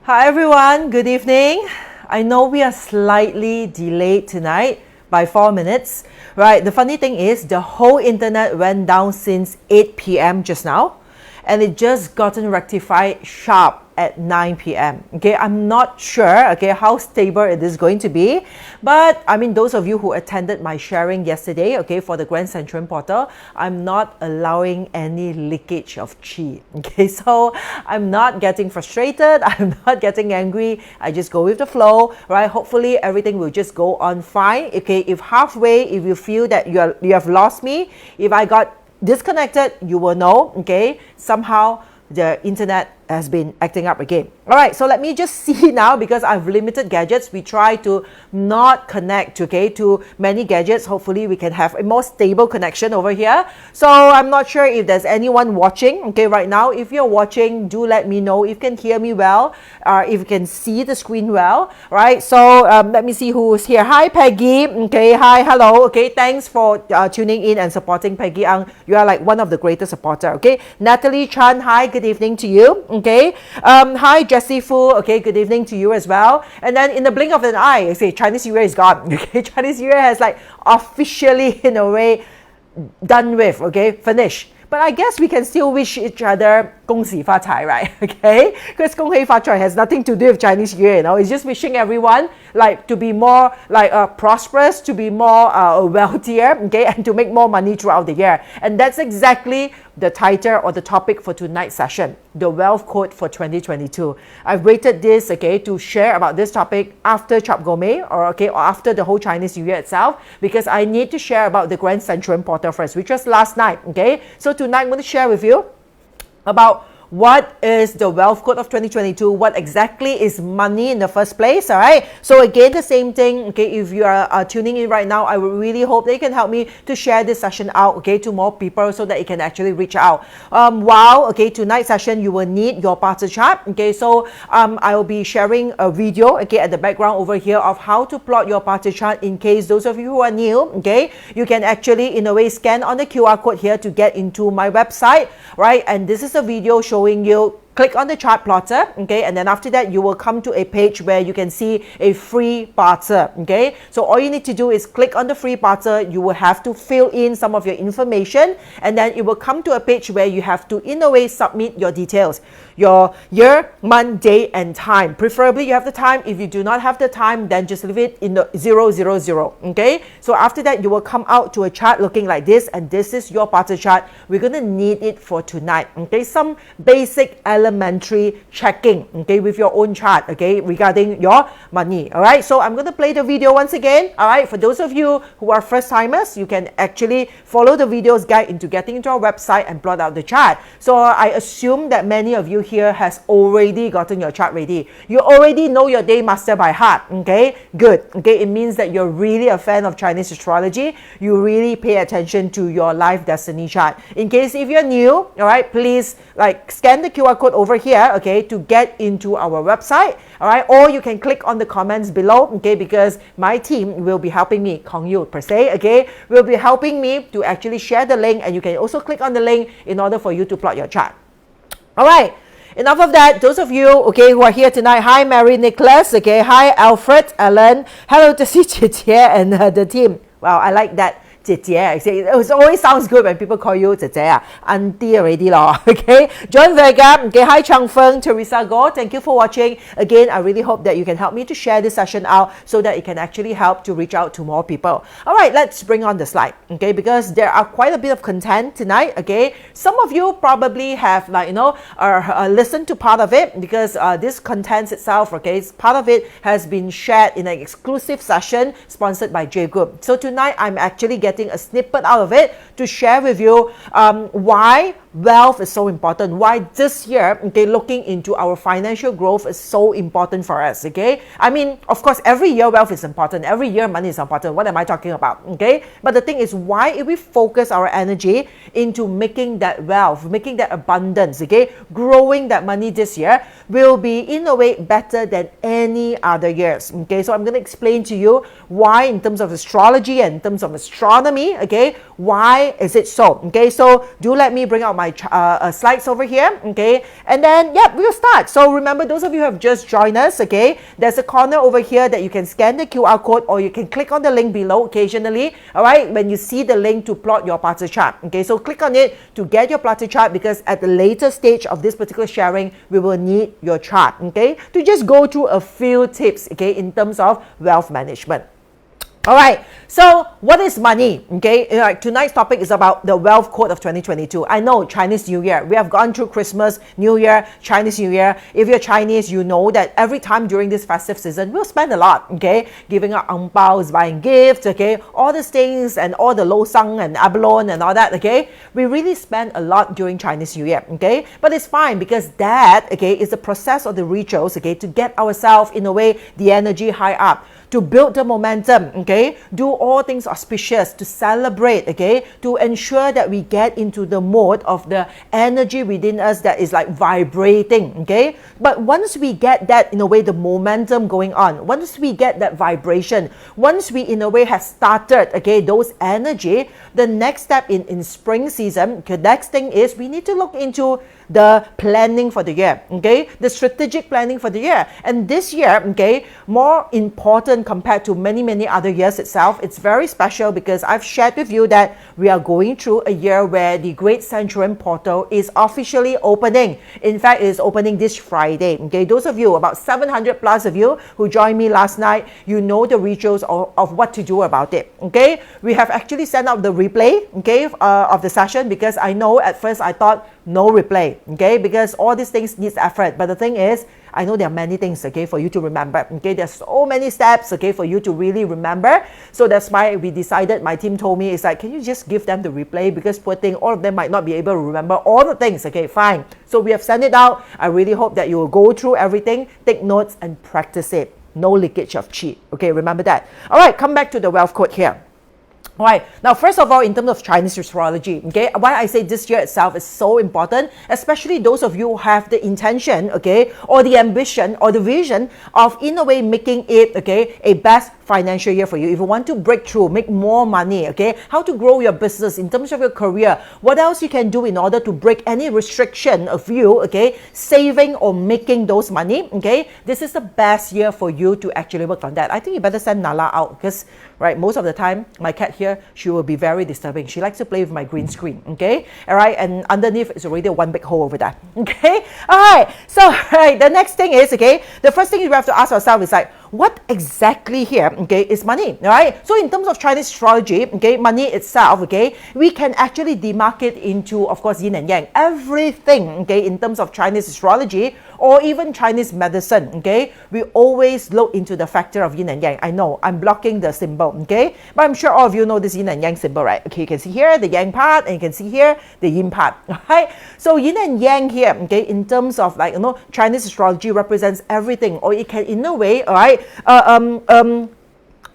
Hi everyone, good evening. I know we are slightly delayed tonight by 4 minutes. Right, the funny thing is the whole internet went down since 8 p.m. just now, and it just gotten rectified sharp at 9 p.m. Okay, I'm not sure, okay, how stable it is going to be, but I mean, those of you who attended my sharing yesterday, okay, for the Grand Central portal, I'm not allowing any leakage of chi. Okay, so I'm not getting frustrated, I'm not getting angry, I just go with the flow, right? Hopefully everything will just go on fine. Okay, if halfway, if you feel that you have lost me, if I got disconnected, you will know, okay, somehow the internet has been acting up again. All right, so let me just see now, because I've limited gadgets. We try to not connect, okay, to many gadgets. Hopefully we can have a more stable connection over here. So I'm not sure if there's anyone watching, okay, right now. If you're watching, do let me know if you can hear me well, if you can see the screen well, right? So let me see who's here. Hi, Peggy. Okay, hi, hello. Okay, thanks for tuning in and supporting Peggy Ang. You are like one of the greatest supporter, okay? Natalie Chan, hi, good evening to you. Okay, hi Jessie Fu, okay, good evening to you as well. And then in the blink of an eye, I say Chinese New Year is gone. Okay, Chinese New Year has like officially in a way done with, okay, finished. But I guess we can still wish each other 恭喜发财, right? Okay, because 恭喜发财 has nothing to do with Chinese New Year, you know. It's just wishing everyone like to be more like prosperous, to be more wealthier, okay, and to make more money throughout the year. And that's exactly the title or the topic for tonight's session, the wealth code for 2022. I've waited this, okay, to share about this topic after Chap Gome, or after the whole Chinese New Year itself, because I need to share about the Grand Central portal first, which was last night. Okay, so tonight I'm going to share with you about what is the wealth code of 2022, what exactly is money in the first place. All right, so again, the same thing. Okay, if you are tuning in right now, I would really hope that you can help me to share this session out, okay, to more people, so that it can actually reach out. Okay, tonight's session you will need your party chart. Okay, so I will be sharing a video, okay, at the background over here of how to plot your party chart. In case those of you who are new, okay, you can actually in a way scan on the QR code here to get into my website, right? And this is a video showing you, click on the chart plotter, okay, and then after that you will come to a page where you can see a free parter. Okay, so all you need to do is click on the free parter. You will have to fill in some of your information, and then it will come to a page where you have to in a way submit your details, your year, month, day and time. Preferably you have the time. If you do not have the time, then just leave it in the 000. Okay, so after that you will come out to a chart looking like this, and this is your parter chart. We're going to need it for tonight. Okay, some basic elementary checking, okay, with your own chart, okay, regarding your money. All right, so I'm going to play the video once again. All right, for those of you who are first timers, you can actually follow the video's guide into getting into our website and plot out the chart. So I assume that many of you here has already gotten your chart ready. You already know your day master by heart. Okay, good. Okay, it means that you're really a fan of Chinese astrology. You really pay attention to your life destiny chart. In case if you're new, all right, please like scan the QR code over here, okay, to get into our website. All right, or you can click on the comments below, okay, because my team will be helping me, Kong Yu per se, okay, will be helping me to actually share the link, and you can also click on the link in order for you to plot your chart. All right, enough of that. Those of you, okay, who are here tonight, hi Mary Nicholas, okay, hi Alfred, Alan, hello to see Jie and the team. Wow, I like that. 姐姐, it always sounds good when people call you 姐姐, auntie already lah. Okay, John Vega, okay, hi Chang Feng, Teresa Go, thank you for watching. Again, I really hope that you can help me to share this session out so that it can actually help to reach out to more people. All right, let's bring on the slide, okay, because there are quite a bit of content tonight. Okay, some of you probably have listened to part of it, because this content itself, okay, part of it has been shared in an exclusive session sponsored by J Group. So tonight I'm actually getting a snippet out of it to share with you why wealth is so important, why this year, okay, looking into our financial growth is so important for us. Okay, I mean, of course, every year wealth is important, every year money is important. What am I talking about? Okay, but the thing is, why if we focus our energy into making that wealth, making that abundance, okay, growing that money this year will be in a way better than any other years. Okay, so I'm going to explain to you why in terms of astrology and in terms of astronomy, okay, why is it so? Okay, so do let me bring out my slides over here, okay? And then, yeah, we'll start. So remember, those of you who have just joined us, okay, there's a corner over here that you can scan the QR code or you can click on the link below occasionally, all right, when you see the link to plot your party chart, okay? So click on it to get your party chart, because at the later stage of this particular sharing, we will need your chart, okay, to just go through a few tips, okay, in terms of wealth management. All right, so what is money? Okay, tonight's topic is about the wealth code of 2022. I know, Chinese New Year. We have gone through Christmas, New Year, Chinese New Year. If you're Chinese, you know that every time during this festive season, we'll spend a lot, okay? Giving out ang baos, buying gifts, okay? All these things and all the lo sang and abalone and all that, okay? We really spend a lot during Chinese New Year, okay? But it's fine, because that, okay, is the process of the rituals, okay, to get ourselves, in a way, the energy high up, to build the momentum, okay, do all things auspicious, to celebrate, okay, to ensure that we get into the mode of the energy within us that is like vibrating, okay. But once we get that, in a way, the momentum going on, once we get that vibration, once we, in a way, have started, okay, those energy, the next step in spring season, the next thing is we need to look into the planning for the year, okay, the strategic planning for the year. And this year, okay, more important compared to many other years itself, it's very special because I've shared with you that we are going through a year where the Great Centurion Portal is officially opening. In fact, it is opening this Friday, okay. Those of you, about 700 plus of you who joined me last night, you know the rituals of what to do about it, okay. We have actually sent out the replay, okay, of the session, because I know at first I thought no replay, okay, because all these things needs effort. But the thing is, I know there are many things, okay, for you to remember, okay. There's so many steps, okay, for you to really remember. So that's why we decided, my team told me, it's like, can you just give them the replay, because poor thing, all of them might not be able to remember all the things, okay, fine. So we have sent it out. I really hope that you will go through everything, take notes and practice it. No leakage of chi, okay, remember that. All right, come back to the wealth code here. All right, now first of all, in terms of Chinese astrology, okay, why I say this year itself is so important, especially those of you who have the intention, okay, or the ambition or the vision of, in a way, making it, okay, a best financial year for you. If you want to break through, make more money, okay, how to grow your business in terms of your career, what else you can do in order to break any restriction of you, okay, saving or making those money, okay, this is the best year for you to actually work on that. I think you better send Nala out, because, right, most of the time, my cat here, she will be very disturbing. She likes to play with my green screen, okay, all right, and underneath is already one big hole over there, okay. All right, so right, the next thing is, okay, the first thing we have to ask ourselves is like, what exactly here, okay, is money, right? So in terms of Chinese astrology, okay, money itself, okay, we can actually demarcate into, of course, yin and yang. Everything, okay, in terms of Chinese astrology or even Chinese medicine, okay, we always look into the factor of yin and yang. I know I'm blocking the symbol, okay, but I'm sure all of you know this yin and yang symbol, right? Okay, you can see here the yang part, and you can see here the yin part, right? So yin and yang here, okay, in terms of, like, you know, Chinese astrology represents everything, or it can, in a way, all right,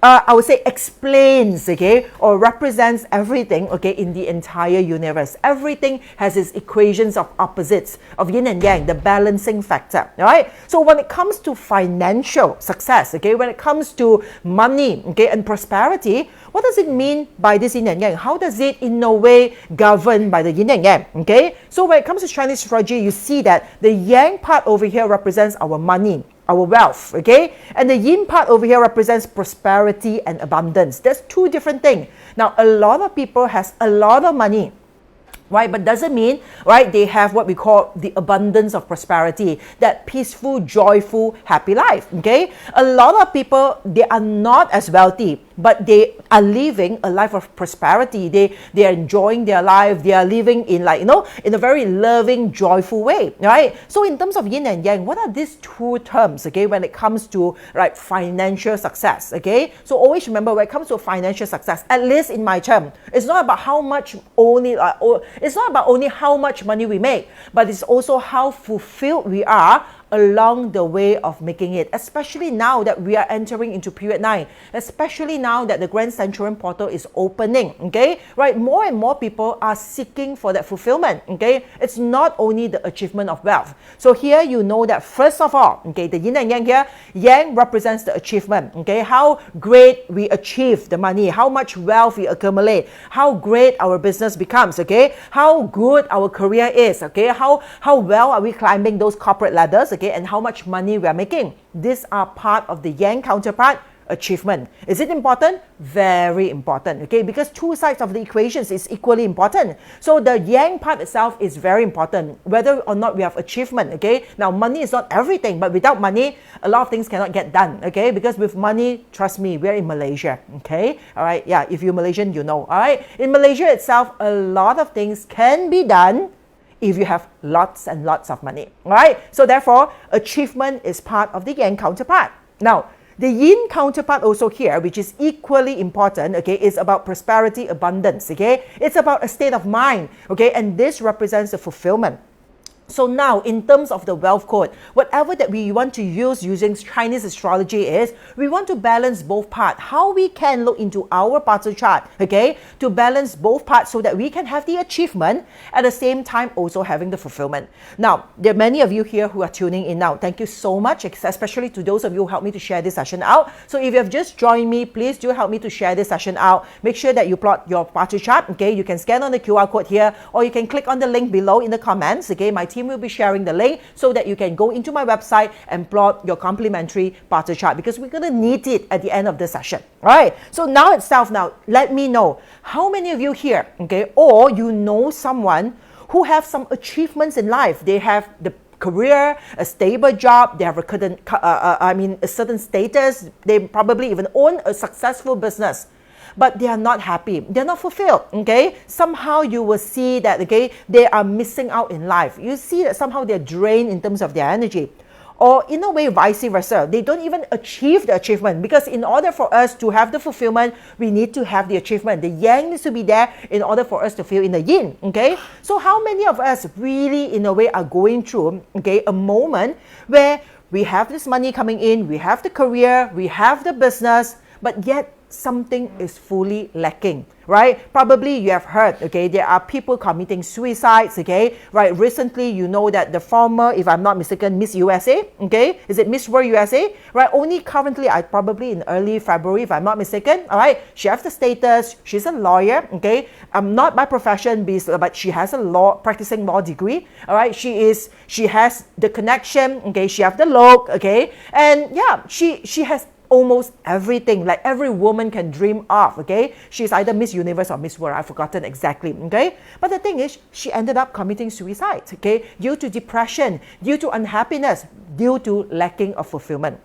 I would say explains, okay, or represents everything, okay, in the entire universe. Everything has its equations of opposites, of yin and yang, the balancing factor, all right? So when it comes to financial success, okay, when it comes to money, okay, and prosperity, what does it mean by this yin and yang? How does it, in a way, govern by the yin and yang, okay? So when it comes to Chinese astrology, you see that the yang part over here represents our money, our wealth, okay, and the yin part over here represents prosperity and abundance. That's two different things. Now, a lot of people has a lot of money, right, but doesn't mean, right, they have what we call the abundance of prosperity, that peaceful, joyful, happy life, okay. A lot of people, they are not as wealthy, but they are living a life of prosperity. They are enjoying their life. They are living in, like, you know, in a very loving, joyful way, right? So in terms of yin and yang, what are these two terms, okay, when it comes to, right, financial success, okay? So always remember, when it comes to financial success, at least in my term, it's not about how much only, it's not about only how much money we make, but it's also how fulfilled we are along the way of making it, especially now that we are entering into period 9, especially now that the Grand Centurion portal is opening, okay? Right, more and more people are seeking for that fulfillment, okay? It's not only the achievement of wealth. So here you know that first of all, okay, the yin and yang here, yang represents the achievement, okay? How great we achieve the money, how much wealth we accumulate, how great our business becomes, okay? How good our career is, okay? How well are we climbing those corporate ladders, okay? And how much money we are making. These are part of the yang counterpart, achievement. Is it important? Very important, okay? Because two sides of the equations is equally important. So the yang part itself is very important, whether or not we have achievement, okay? Now, money is not everything, but without money, a lot of things cannot get done, okay? Because with money, trust me, we're in Malaysia, okay? All right, yeah, if you're Malaysian, you know, all right? In Malaysia itself, a lot of things can be done if you have lots and lots of money, all right? So therefore, achievement is part of the yang counterpart. Now, the yin counterpart also here, which is equally important, okay, is about prosperity, abundance, okay? It's about a state of mind, okay? And this represents the fulfillment. So now, in terms of the wealth code, whatever that we want to use using Chinese astrology is, we want to balance both parts. How we can look into our parts chart, okay, to balance both parts so that we can have the achievement, at the same time also having the fulfillment. Now, there are many of you here who are tuning in now. Thank you so much, especially to those of you who helped me to share this session out. So if you have just joined me, please do help me to share this session out. Make sure that you plot your parts chart, okay? You can scan on the QR code here, or you can click on the link below in the comments, okay? My team will be sharing the link so that you can go into my website and plot your complimentary parts chart, because we're going to need it at the end of the session. All right, so now itself, now let me know how many of you here, okay, or you know someone who have some achievements in life. They have the career, a stable job, they have a certain status, they probably even own a successful business, but they are not happy, they're not fulfilled, okay? Somehow you will see that, okay, they are missing out in life. You see that somehow they're drained in terms of their energy. Or in a way, vice versa. They don't even achieve the achievement, because in order for us to have the fulfillment, we need to have the achievement. The yang needs to be there in order for us to feel in the yin, okay? So how many of us really, in a way, are going through, okay, a moment where we have this money coming in, we have the career, we have the business, but yet something is fully lacking, right? Probably you have heard, okay, there are people committing suicides, okay, right? Recently, you know that the former, if I'm not mistaken, Miss USA, okay, is it Miss World USA, right? Only currently, probably in early February, if I'm not mistaken, all right, she has the status, she's a lawyer, okay, not by profession, but she has a practicing law degree, all right, she has the connection, okay, she has the look, okay, and yeah, she has almost everything like every woman can dream of, okay? She's either Miss Universe or Miss World, I've forgotten exactly, okay? But the thing is, she ended up committing suicide, okay? Due to depression, due to unhappiness, due to lacking of fulfillment.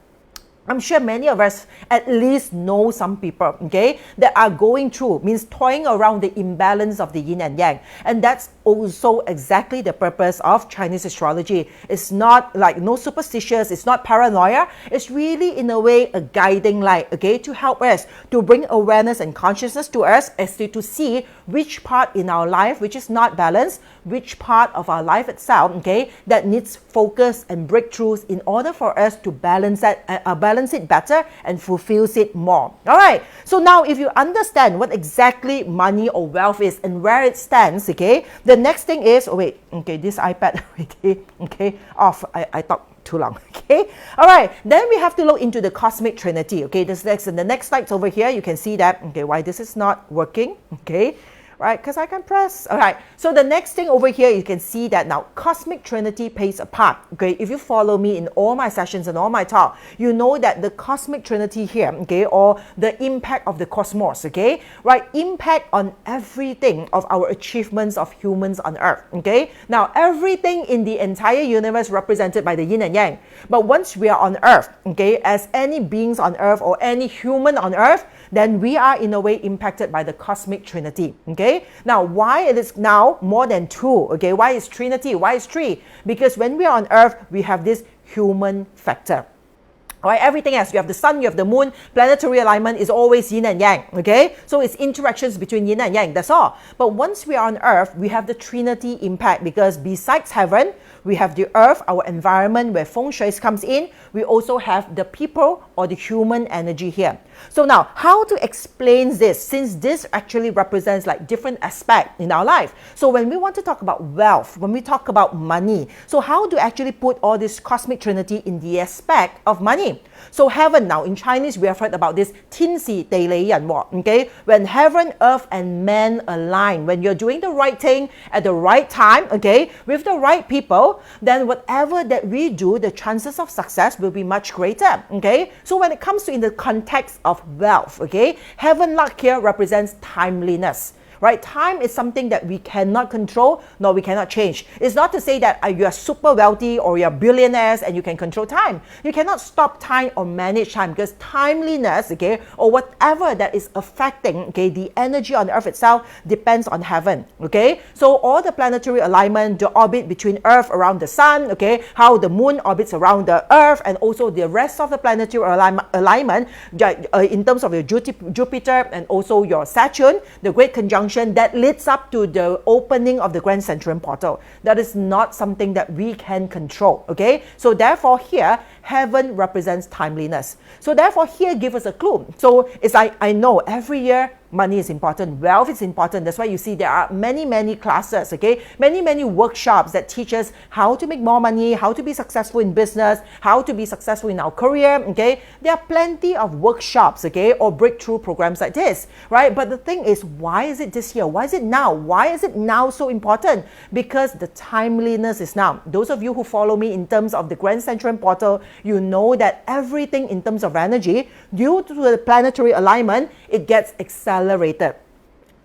I'm sure many of us at least know some people, okay, that are going through, means toying around the imbalance of the yin and yang. And that's also exactly the purpose of Chinese astrology. It's not like no superstitious, it's not paranoia. It's really in a way a guiding light, okay, to help us, to bring awareness and consciousness to us as to see which part in our life which is not balanced, which part of our life itself, okay, that needs focus and breakthroughs in order for us to balance it better and fulfills it more. All right, so now if you understand what exactly money or wealth is and where it stands, okay, the next thing is, this iPad already, okay, off. I talked too long, okay. All right, then we have to look into the cosmic trinity, okay. The next slides over here, you can see that, okay, why this is not working, okay. Right, because I can press. All right, so the next thing over here, you can see that now cosmic trinity plays a part, okay? If you follow me in all my sessions and all my talk, you know that the cosmic trinity here, okay, or the impact of the cosmos, okay, right, impact on everything of our achievements of humans on earth, okay? Now, everything in the entire universe represented by the yin and yang. But once we are on earth, okay, as any beings on earth or any human on earth, then we are in a way impacted by the cosmic trinity, okay? Now, why it is now more than two, okay? Why is trinity? Why is three? Because when we are on earth, we have this human factor. All right, everything else, you have the sun, you have the moon, planetary alignment is always yin and yang, okay? So it's interactions between yin and yang, that's all. But once we are on earth, we have the trinity impact, because besides heaven, we have the earth, our environment where feng shui comes in. We also have the people or the human energy here. So now, how to explain this, since this actually represents like different aspects in our life? So when we want to talk about wealth, when we talk about money, so how to actually put all this cosmic trinity in the aspect of money? So heaven, now in Chinese we have heard about this 天時地利人和, okay? When heaven, earth and man align, when you're doing the right thing at the right time, okay, with the right people, then whatever that we do, the chances of success will be much greater, okay? So when it comes to in the context of wealth, okay, heaven luck here represents timeliness. Right? Time is something that we cannot control, nor we cannot change. It's not to say that you are super wealthy or you're billionaires and you can control time. You cannot stop time or manage time, because timeliness, okay, or whatever that is affecting, okay, the energy on earth itself depends on heaven, okay? So all the planetary alignment, the orbit between earth around the sun, okay, how the moon orbits around the earth, and also the rest of the planetary alignment in terms of your Jupiter and also your Saturn, the great conjunction that leads up to the opening of the Grand Centurion portal. That is not something that we can control, okay? So therefore here, heaven represents timeliness. So therefore here, give us a clue. So it's like, I know every year, money is important, wealth is important. That's why you see there are many classes, okay? Many workshops that teach us how to make more money, how to be successful in business, how to be successful in our career, okay? There are plenty of workshops, okay, or breakthrough programs like this, right? But the thing is, why is it this year? Why is it now? Why is it now so important? Because the timeliness is now. Those of you who follow me in terms of the Grand Centurion portal, you know that everything in terms of energy, due to the planetary alignment, it gets accelerated.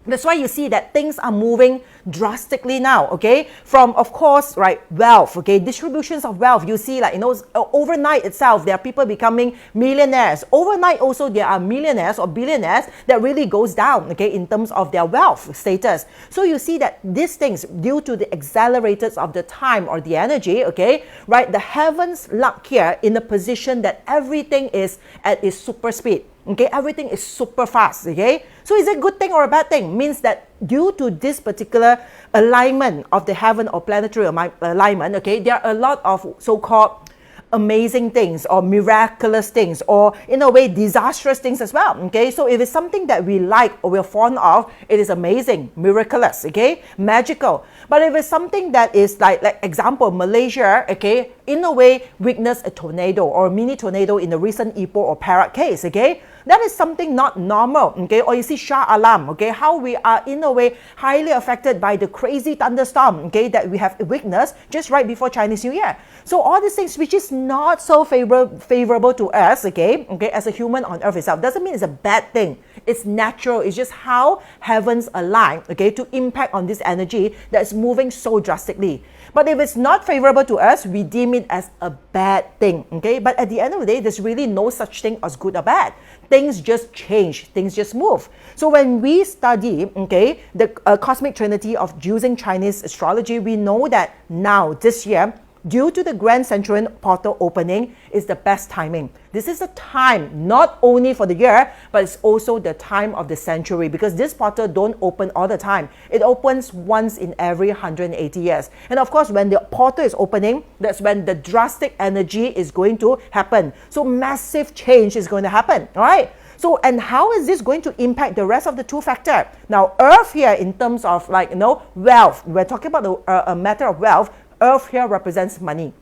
That's why you see that things are moving drastically now, okay? From, of course, right, wealth, okay? Distributions of wealth. You see, like, you know, overnight itself, there are people becoming millionaires. Overnight also, there are millionaires or billionaires that really goes down, okay, in terms of their wealth status. So you see that these things, due to the accelerators of the time or the energy, okay, right, the heavens luck here in a position that everything is at its super speed. Okay, everything is super fast, okay? So is it a good thing or a bad thing? Means that due to this particular alignment of the heaven or planetary alignment, okay, there are a lot of so-called amazing things or miraculous things, or in a way disastrous things as well, okay? So if it's something that we like or we're fond of, it is amazing, miraculous, okay, magical. But if it's something that is like example, Malaysia, okay, in a way witnessed a tornado or a mini tornado in the recent Ipoh or Perak case, okay, that is something not normal, okay? Or you see Shah Alam, okay, how we are in a way highly affected by the crazy thunderstorm, okay, that we have witnessed just right before Chinese New Year. So all these things which is not so favorable to us, okay, as a human on earth itself, doesn't mean it's a bad thing. It's natural. It's just how heavens align, okay, to impact on this energy that's moving so drastically. But if it's not favorable to us, we deem it as a bad thing, okay? But at the end of the day, there's really no such thing as good or bad. Things just change, things just move. So when we study, okay, the cosmic trinity of using Chinese astrology, we know that now, this year, due to the Grand Centurion portal opening, is the best timing. This is the time not only for the year, but it's also the time of the century, because this portal don't open all the time. It opens once in every 180 years. And of course, when the portal is opening, that's when the drastic energy is going to happen. So massive change is going to happen, all right? So, and how is this going to impact the rest of the two factors? Now, Earth here in terms of like, you know, wealth, we're talking about a matter of wealth. Earth here represents money.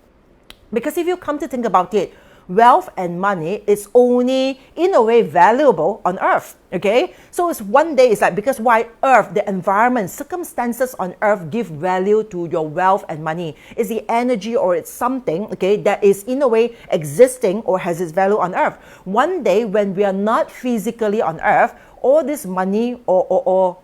Because if you come to think about it, wealth and money is only in a way valuable on Earth, okay? So it's one day, it's like, because why Earth, the environment, circumstances on Earth give value to your wealth and money. It's the energy or it's something, okay, that is in a way existing or has its value on Earth. One day when we are not physically on Earth, all this money or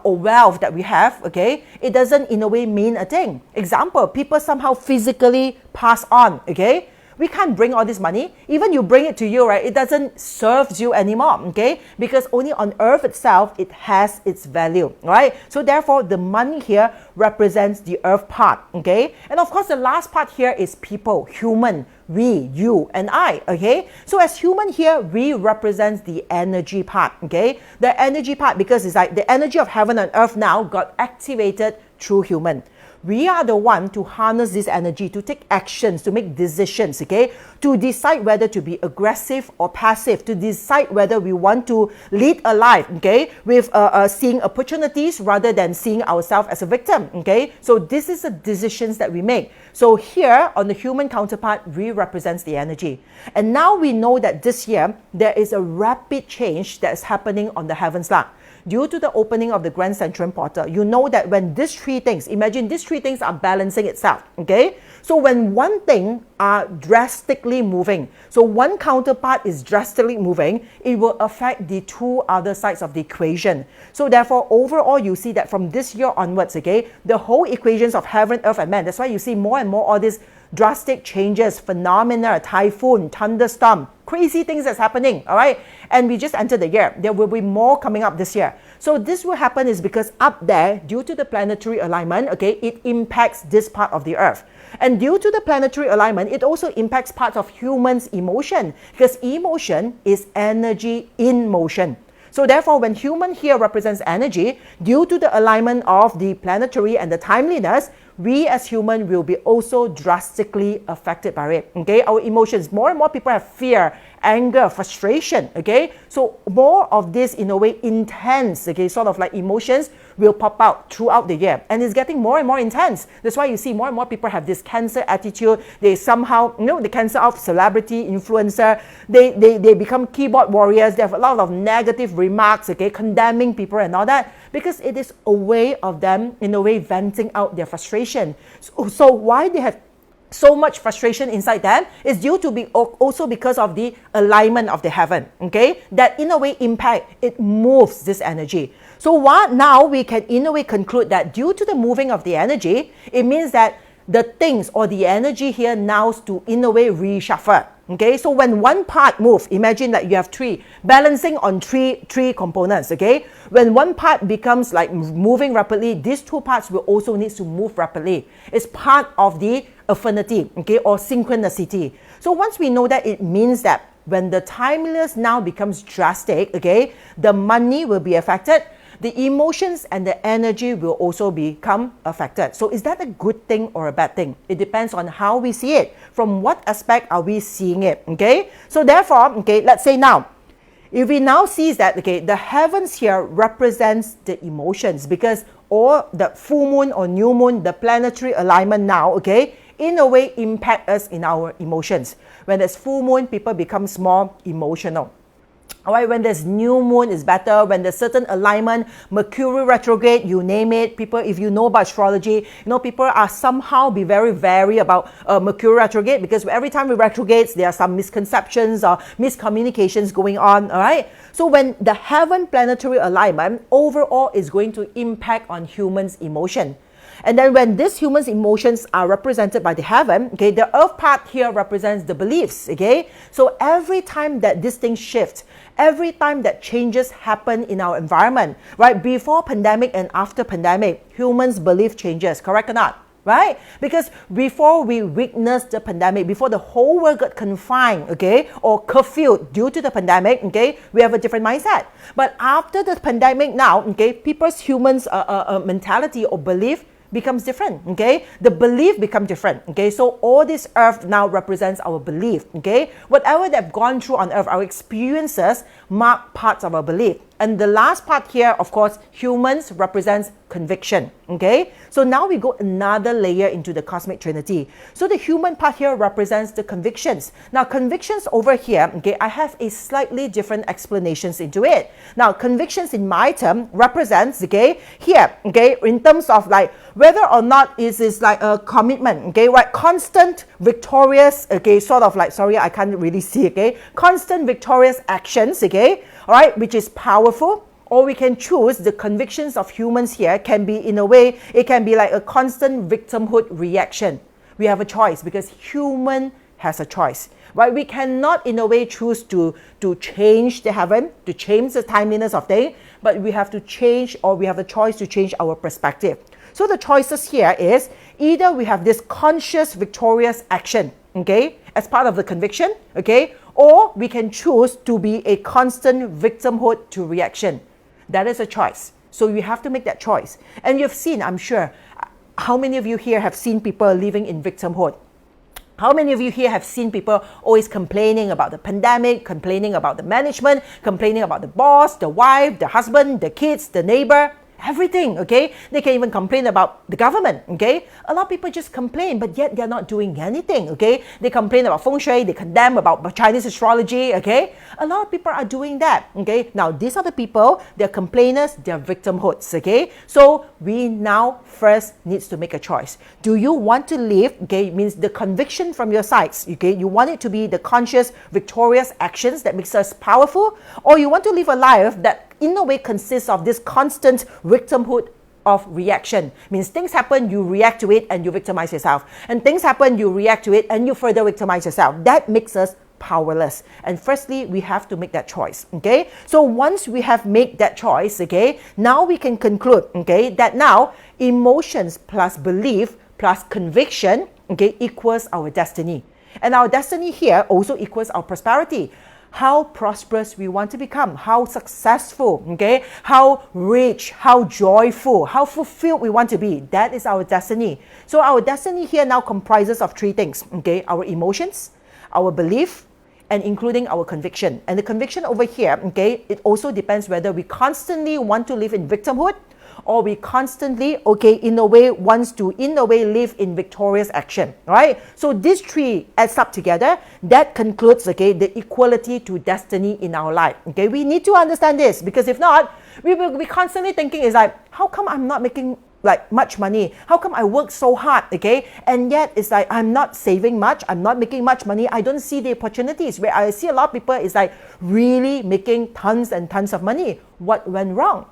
wealth that we have, okay, it doesn't in a way mean a thing. Example, people somehow physically pass on, okay? We can't bring all this money. Even you bring it to you, right? It doesn't serve you anymore, okay? Because only on Earth itself, it has its value, right? So therefore, the money here represents the Earth part, okay? And of course, the last part here is people, human, we, you, and I, okay? So as human here, we represent the energy part, okay? The energy part, because it's like the energy of heaven and earth now got activated true human. We are the one to harness this energy, to take actions, to make decisions, okay? To decide whether to be aggressive or passive, to decide whether we want to lead a life, okay? With seeing opportunities rather than seeing ourselves as a victim, okay? So this is the decisions that we make. So here on the human counterpart, we represents the energy. And now we know that this year, there is a rapid change that is happening on the heavens lah. Due to the opening of the Grand Centurion Portal, you know that when these three things, imagine these three things are balancing itself, okay? So when one thing are drastically moving, so one counterpart is drastically moving, it will affect the two other sides of the equation. So therefore, overall, you see that from this year onwards, okay, the whole equations of heaven, earth, and man, that's why you see more and more all these drastic changes, phenomena, typhoon, thunderstorm, crazy things that's happening, all right? And we just entered the year. There will be more coming up this year. So this will happen is because up there, due to the planetary alignment, okay, it impacts this part of the earth. And due to the planetary alignment, it also impacts parts of humans' emotion, because emotion is energy in motion. So therefore, when human here represents energy, due to the alignment of the planetary and the timeliness, we as human will be also drastically affected by it, okay? Our emotions, more and more people have fear, anger, frustration, okay? So more of this, in a way, intense, okay, sort of like emotions will pop out throughout the year. And it's getting more and more intense. That's why you see more and more people have this cancer attitude. They somehow, you know, the cancer of celebrity, influencer, they become keyboard warriors. They have a lot of negative remarks, okay, condemning people and all that, because it is a way of them, in a way, venting out their frustration. So why they have so much frustration inside them is due to be also because of the alignment of the heaven, okay? That in a way impact, it moves this energy. So what now we can in a way conclude that due to the moving of the energy, it means that the things or the energy here now to in a way reshuffle. Okay, so when one part moves, imagine that you have three, balancing on three components, okay? When one part becomes like moving rapidly, these two parts will also need to move rapidly. It's part of the affinity, okay, or synchronicity. So once we know that, it means that when the timeliness now becomes drastic, okay, the money will be affected, the emotions and the energy will also become affected. So is that a good thing or a bad thing? It depends on how we see it. From what aspect are we seeing it? Okay. So therefore, okay, let's say now, if we now see that, okay, the heavens here represents the emotions, because or the full moon or new moon, the planetary alignment now, okay, in a way impact us in our emotions. When there's full moon, people becomes more emotional. Alright, when there's new moon is better, when there's certain alignment, Mercury retrograde, you name it, people, if you know about astrology, you know, people are somehow be very wary about Mercury retrograde, because every time we retrogrades, there are some misconceptions or miscommunications going on, alright? So when the heaven planetary alignment overall is going to impact on humans' emotion. And then when these humans' emotions are represented by the heaven, okay, the earth part here represents the beliefs, okay? So every time that this thing shifts, every time that changes happen in our environment, right? Before pandemic and after pandemic, humans' belief changes, correct or not? Right? Because before we witnessed the pandemic, before the whole world got confined, okay, or curfewed due to the pandemic, okay, we have a different mindset. But after the pandemic now, okay, people's humans' mentality or belief becomes different, okay? The belief becomes different, okay? So all this earth now represents our belief, okay? Whatever they've gone through on earth, our experiences mark parts of our belief. And the last part here, of course, humans represents conviction, okay? So now we go another layer into the cosmic trinity. So the human part here represents the convictions. Now convictions over here, okay, I have a slightly different explanations into it. Now convictions in my term represents, okay, here, okay, in terms of like whether or not is like a commitment, okay, right, constant victorious, okay, sort of like, sorry, I can't really see, okay, constant victorious actions, okay, all right, which is powerful. Or we can choose the convictions of humans here can be in a way, it can be like a constant victimhood reaction. We have a choice because human has a choice, right? We cannot in a way choose to change the heaven, to change the timeliness of day, but we have to change, or we have the choice to change our perspective. So the choices here is either we have this conscious victorious action, okay, as part of the conviction, okay, or we can choose to be a constant victimhood to reaction. That is a choice. So you have to make that choice. And you've seen, I'm sure, how many of you here have seen people living in victimhood? How many of you here have seen people always complaining about the pandemic, complaining about the management, complaining about the boss, the wife, the husband, the kids, the neighbor? Everything, okay? They can even complain about the government, okay? A lot of people just complain, but yet they're not doing anything, okay? They complain about feng shui, they condemn about Chinese astrology, okay? A lot of people are doing that, okay? Now, these are the people, they're complainers, they're victimhoods, okay? So, we now first needs to make a choice. Do you want to live, okay, means the conviction from your sides, okay? You want it to be the conscious, victorious actions that makes us powerful, or you want to live a life that in a way consists of this constant victimhood of reaction. Means things happen, you react to it and you victimize yourself. And things happen, you react to it and you further victimize yourself. That makes us powerless. And firstly, we have to make that choice, okay? So once we have made that choice, okay, now we can conclude, okay, that now emotions plus belief plus conviction, okay, equals our destiny. And our destiny here also equals our prosperity. How prosperous we want to become, how successful, okay, how rich, how joyful, how fulfilled we want to be. That is our destiny. So our destiny here now comprises of three things, okay, our emotions, our belief, and including our conviction. And the conviction over here, okay, it also depends whether we constantly want to live in victimhood or we constantly, okay, in a way wants to, in a way, live in victorious action, right? So these three adds up together. That concludes, okay, the equality to destiny in our life, okay? We need to understand this because if not, we will be constantly thinking is like, how come I'm not making like much money? How come I work so hard, okay? And yet it's like, I'm not saving much, I'm not making much money, I don't see the opportunities. Where I see a lot of people is like really making tons and tons of money. What went wrong?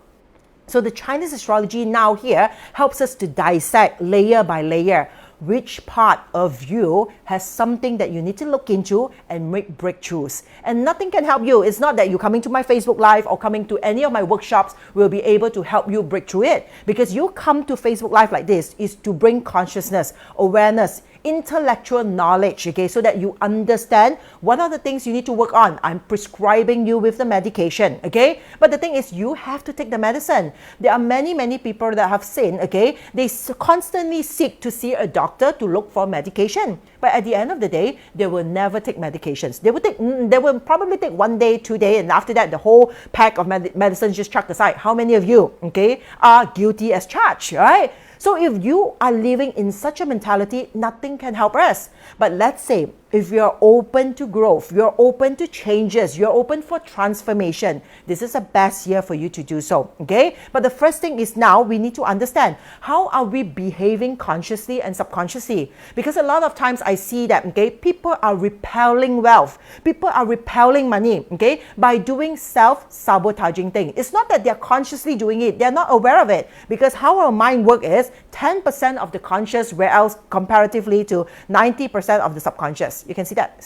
So the Chinese astrology now here helps us to dissect layer by layer which part of you has something that you need to look into and make breakthroughs. And nothing can help you. It's not that you coming to my Facebook Live or coming to any of my workshops will be able to help you break through it. Because you come to Facebook Live like this is to bring consciousness, awareness, intellectual knowledge, okay, so that you understand what are the things you need to work on. I'm prescribing you with the medication, okay? But the thing is, you have to take the medicine. There are many people that have seen, okay, they constantly seek to see a doctor to look for medication. But at the end of the day, they will never take medications. They will probably take 1 day, 2 days, and after that, the whole pack of medicines just chucked aside. How many of you, okay, are guilty as charged, right? So if you are living in such a mentality, nothing can help us. But let's say if you're open to growth, you're open to changes, you're open for transformation, this is the best year for you to do so, okay? But the first thing is now we need to understand how are we behaving consciously and subconsciously? Because a lot of times I see that, okay, people are repelling wealth, people are repelling money, okay, by doing self-sabotaging things. It's not that they're consciously doing it, they're not aware of it. Because how our mind works is 10% of the conscious, whereas comparatively to 90% of the subconscious. You can see that,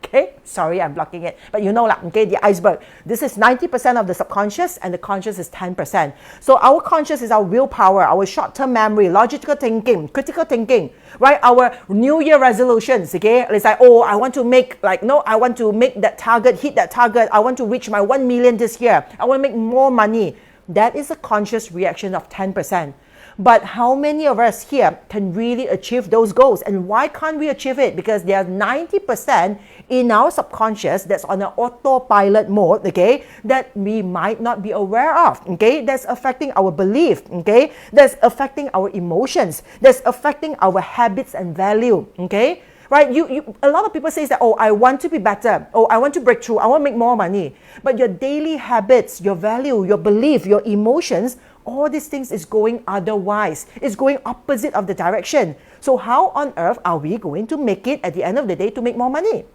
okay? Sorry, I'm blocking it. But you know, okay, the iceberg. This is 90% of the subconscious and the conscious is 10%. So our conscious is our willpower, our short-term memory, logical thinking, critical thinking, right? Our New Year resolutions, okay? It's like, oh, I want to make, I want to make that target, hit that target. I want to reach my 1 million this year. I want to make more money. That is a conscious reaction of 10%. But how many of us here can really achieve those goals? And why can't we achieve it? Because there are 90% in our subconscious that's on an autopilot mode, okay, that we might not be aware of, okay, that's affecting our belief, okay, that's affecting our emotions, that's affecting our habits and value, okay. Right? A lot of people say that, oh, I want to be better. Oh, I want to break through. I want to make more money. But your daily habits, your value, your belief, your emotions, all these things is going otherwise. It's going opposite of the direction. So how on earth are we going to make it at the end of the day to make more money?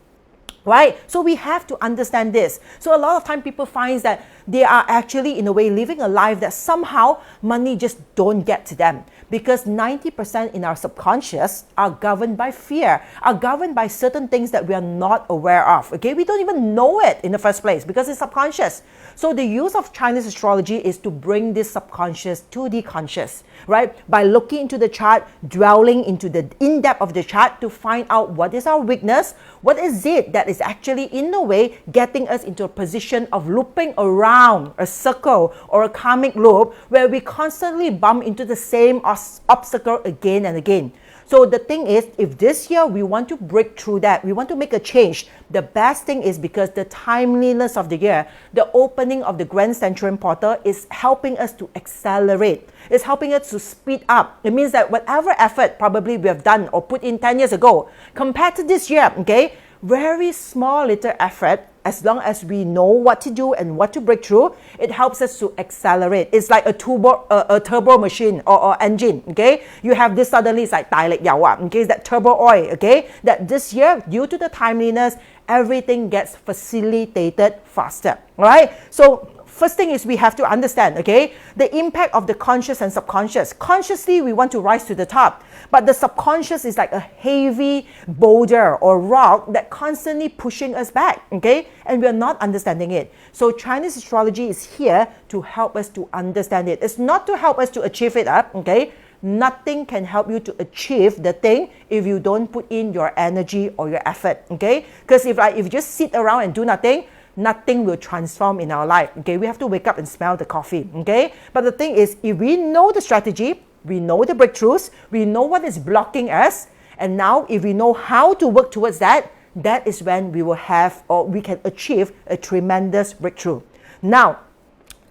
Right? So we have to understand this. So a lot of time people find that they are actually in a way living a life that somehow money just don't get to them. Because 90% in our subconscious are governed by fear, are governed by certain things that we are not aware of. Okay, we don't even know it in the first place because it's subconscious. So the use of Chinese astrology is to bring this subconscious to the conscious, right? By looking into the chart, dwelling into the in-depth of the chart to find out what is our weakness, what is it that is is actually in a way getting us into a position of looping around a circle or a karmic loop where we constantly bump into the same obstacle again and again. So the thing is, if this year we want to break through that, we want to make a change, the best thing is because the timeliness of the year, the opening of the Grand Centurion Portal is helping us to accelerate. It's helping us to speed up. It means that whatever effort probably we have done or put in 10 years ago, compared to this year, okay, very small little effort, as long as we know what to do and what to break through, it helps us to accelerate. It's like a turbo machine or engine, okay? You have this suddenly, it's like 大力油, okay? It's that turbo oil, okay? That this year, due to the timeliness, everything gets facilitated faster, all right? So first thing is we have to understand, okay, the impact of the conscious and subconscious. Consciously, we want to rise to the top, but the subconscious is like a heavy boulder or rock that constantly pushing us back, okay, and we're not understanding it. So Chinese astrology is here to help us to understand it. It's not to help us to achieve it up, okay. Nothing can help you to achieve the thing if you don't put in your energy or your effort, okay, because if you just sit around and do nothing, nothing will transform in our life, okay? We have to wake up and smell the coffee, okay? But the thing is, if we know the strategy, we know the breakthroughs, we know what is blocking us, and now if we know how to work towards that, that is when we will have or we can achieve a tremendous breakthrough. Now,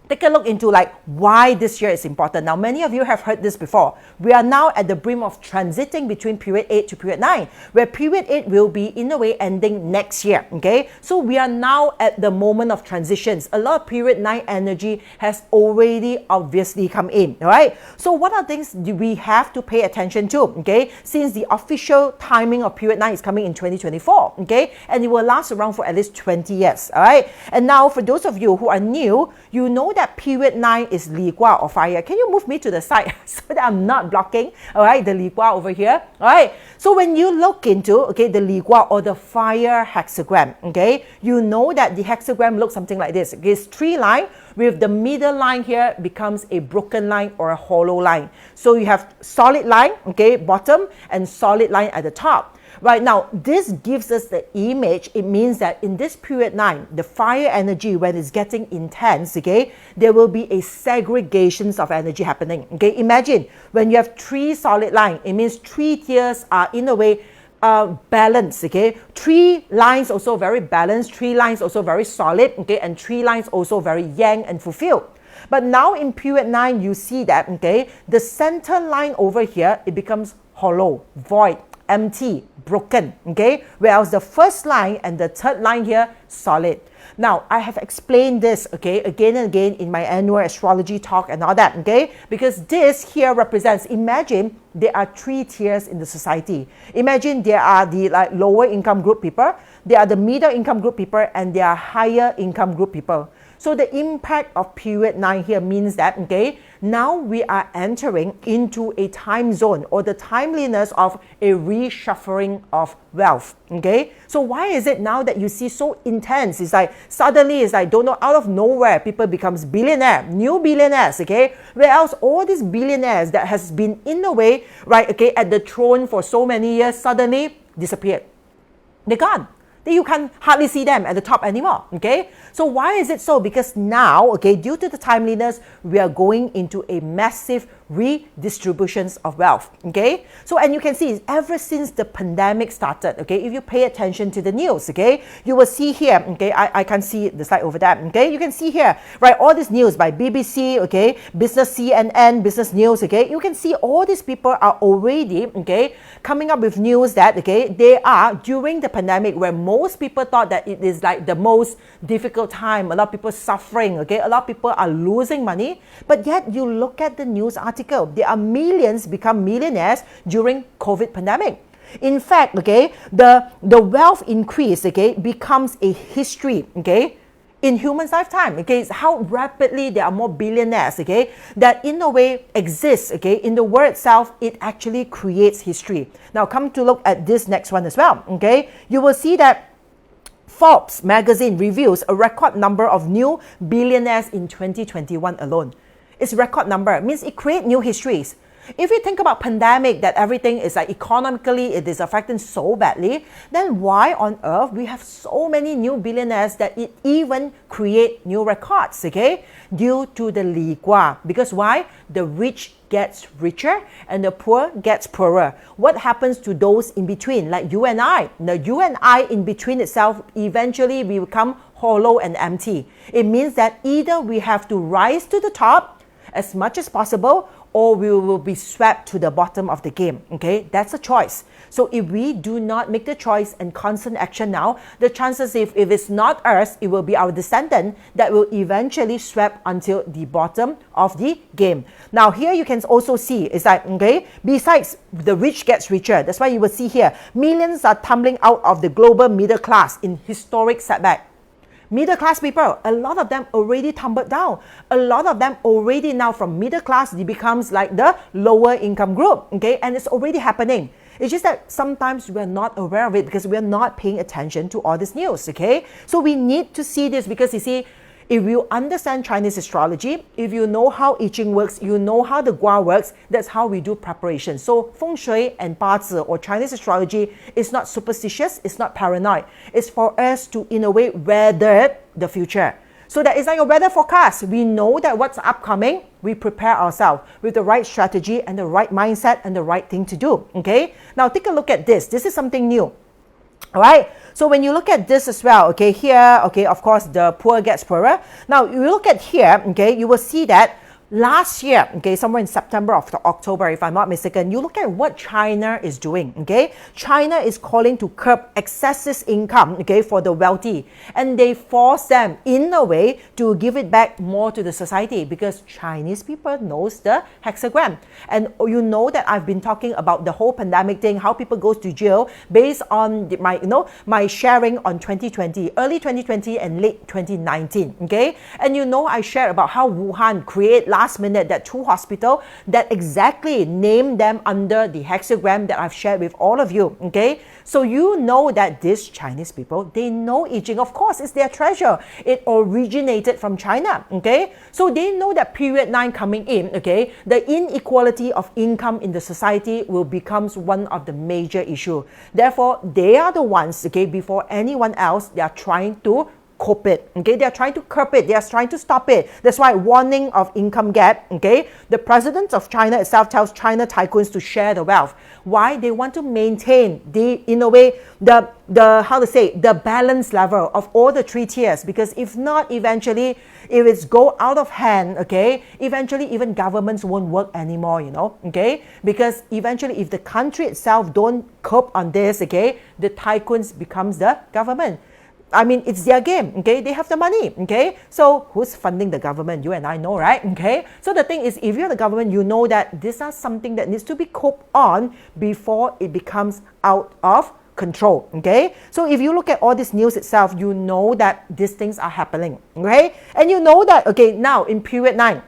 take a look into like why this year is important. Now, many of you have heard this before. We are now at the brim of transiting between period 8 to period 9, where period 8 will be in a way ending next year, okay? So we are now at the moment of transitions. A lot of period 9 energy has already obviously come in, all right? So what are things do we have to pay attention to, okay? Since the official timing of period 9 is coming in 2024, okay? And it will last around for at least 20 years, all right? And now for those of you who are new, you know that period 9 is Li Gua or fire. Can you move me to the side so that I'm not blocking, all right, the Li Gua over here, all right? So when you look into, okay, the Li Gua or the fire hexagram, okay, you know that the hexagram looks something like this. Okay, it's 3 lines with the middle line here becomes a broken line or a hollow line. So you have solid line, okay, bottom, and solid line at the top. Right now, this gives us the image. It means that in this period 9, the fire energy, when it's getting intense, okay, there will be a segregations of energy happening. Okay, imagine when you have 3 solid lines, it means 3 tiers are in a way balanced, okay, 3 lines also very balanced, 3 lines also very solid, okay, and 3 lines also very yang and fulfilled. But now in period 9, you see that, okay, the center line over here, it becomes hollow, void, empty, broken, okay, whereas the first line and the third line here, solid. Now, I have explained this, okay, again and again in my annual astrology talk and all that, okay, because this here represents, imagine there are 3 tiers in the society. Imagine there are the like lower income group people, there are the middle income group people, and there are higher income group people. So the impact of period 9 here means that, okay, now we are entering into a time zone or the timeliness of a reshuffling of wealth, okay? So why is it now that you see so intense? It's like suddenly it's like, don't know, out of nowhere, people becomes billionaire, new billionaires, okay? Whereas all these billionaires that has been in a way, right, okay, at the throne for so many years, suddenly disappeared. They're gone. You can't hardly see them at the top anymore, okay? So why is it so? Because now, okay, due to the timeliness, we are going into a massive redistributions of wealth, okay? So, and you can see ever since the pandemic started, okay, if you pay attention to the news, okay, you will see here, okay, I can't see the slide over there, okay, you can see here, right, all this news by BBC, okay, Business CNN, Business News, okay, you can see all these people are already, okay, coming up with news that, okay, they are during the pandemic where most people thought that it is like the most difficult time, a lot of people suffering, okay, a lot of people are losing money, but yet you look at the news article, there are millions become millionaires during COVID pandemic. In fact, okay, the wealth increase, okay, becomes a history, okay, in human lifetime, okay, it's how rapidly there are more billionaires, okay, that in a way exists, okay, in the world itself, it actually creates history. Now come to look at this next one as well, okay, you will see that Forbes magazine reveals a record number of new billionaires in 2021 alone. It's record number, it means it creates new histories. If you think about pandemic, that everything is like economically it is affecting so badly, then why on earth we have so many new billionaires that it even create new records, okay? Due to the Li Gua. Because why? The rich gets richer and the poor gets poorer. What happens to those in between, like you and I? The you and I in between itself, eventually we become hollow and empty. It means that either we have to rise to the top as much as possible, or we will be swept to the bottom of the game, okay? That's a choice. So if we do not make the choice and constant action now, the chances if it's not us, it will be our descendant that will eventually swept until the bottom of the game. Now here you can also see, it's like, okay, besides the rich gets richer, that's why you will see here, millions are tumbling out of the global middle class in historic setback. Middle class people, a lot of them already tumbled down. A lot of them already now from middle class, it becomes like the lower income group, okay? And it's already happening. It's just that sometimes we're not aware of it because we're not paying attention to all this news, okay? So we need to see this because you see, if you understand Chinese astrology, if you know how I Ching works, you know how the Gua works, that's how we do preparation. So Feng Shui and Ba Zi or Chinese astrology is not superstitious, it's not paranoid. It's for us to, in a way, weather the future. So that is like a weather forecast. We know that what's upcoming, we prepare ourselves with the right strategy and the right mindset and the right thing to do, okay? Now take a look at this. This is something new. All right, so when you look at this as well, okay, here, okay, of course, the poor gets poorer. Now, you look at here, okay, you will see that last year, okay, somewhere in September or October, if I'm not mistaken, you look at what China is doing, okay? China is calling to curb excessive income, okay, for the wealthy. And they force them, in a way, to give it back more to the society because Chinese people knows the hexagram. And you know that I've been talking about the whole pandemic thing, how people go to jail based on my sharing on 2020, early 2020 and late 2019, okay? And you know I shared about how Wuhan create last minute that two hospital that exactly named them under the hexagram that I've shared with all of you, okay? So you know that these Chinese people, they know I Ching. Of course, it's their treasure. It originated from China, okay? So they know that period 9 coming in, okay? The inequality of income in the society will become one of the major issue. Therefore, they are the ones, okay, before anyone else, they are trying to cope it, okay? They are trying to curb it. They are trying to stop it. That's why warning of income gap, okay? The president of China itself tells China tycoons to share the wealth. Why? They want to maintain the, in a way, the how to say, the balance level of all the 3 tiers. Because if not, eventually, if it's go out of hand, okay, eventually even governments won't work anymore, you know, okay? Because eventually, if the country itself don't cope on this, okay, the tycoons becomes the government. I mean, it's their game, okay? They have the money, okay? So who's funding the government? You and I know, right? Okay? So the thing is, if you're the government, you know that this is something that needs to be coped on before it becomes out of control, okay? So if you look at all this news itself, you know that these things are happening, okay? And you know that, okay, now in period 9,